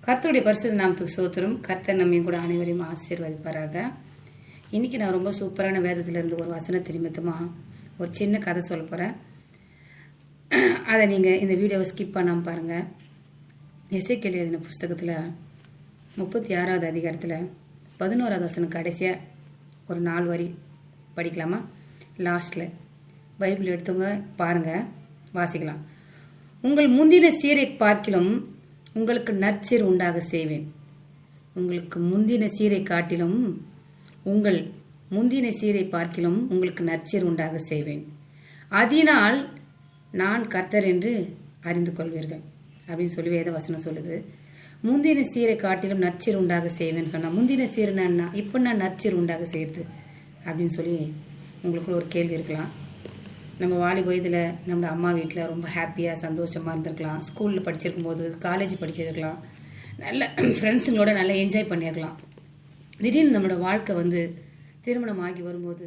கர்த்தருடைய பரிசுத்த நாமத்துக்கு ஸ்தோத்திரம். கர்த்தர் நம்மையும் கூட அனைவரையும் ஆசீர்வதிப்பாராக. இன்னைக்கு நான் ரொம்ப சூப்பரான வேதத்திலிருந்து ஒரு வசனத்தை நிமித்தமா ஒரு சின்ன கதை சொல்ல போறேன். அதை நீங்க இந்த வீடியோவை ஸ்கிப் பண்ணாம பாருங்க. எசேக்கியேல் எழுதின புஸ்தகத்துல 36வது அதிகாரத்துல 11வது வசனம் கடைசியா ஒரு 4 வரி படிக்கலாமா? லாஸ்ட்ல பைபிள் எடுத்தவங்க பாருங்க, வாசிக்கலாம். உங்கள் முந்தின சீரை பார்க்கிலும் உங்களுக்கு நற்சீர் உண்டாக செய்வேன். உங்களுக்கு முந்தின சீரை காட்டிலும் உங்கள் முந்தின சீரை பார்க்கிலும் உங்களுக்கு நற்சீர் உண்டாக செய்வேன். அதனால் நான் கர்த்தர் என்று அறிந்து கொள்வீர்கள் அப்படின்னு சொல்லி வேத வசனம் சொல்லுது. முந்தின சீரை காட்டிலும் நற்சீர் உண்டாக செய்வேன்னு சொன்னா, முந்தின சீர்னா என்ன? இப்போ நான் நற்சீர் உண்டாக செய்யுது அப்படின்னு சொல்லி உங்களுக்குள்ள ஒரு கேள்வி இருக்கலாம். நம்ம வாலிப வயதில் நம்ம அம்மா வீட்டில் ரொம்ப ஹாப்பியாக சந்தோஷமாக இருந்திருக்கலாம். ஸ்கூலில் படிச்சிருக்கும் போது, காலேஜ் படிச்சிருக்கலாம், நல்ல ஃப்ரெண்ட்ஸுங்களோட நல்லா என்ஜாய் பண்ணியிருக்கலாம். திடீர்னு நம்மளோட வாழ்க்கை திருமணம் ஆகி வரும்போது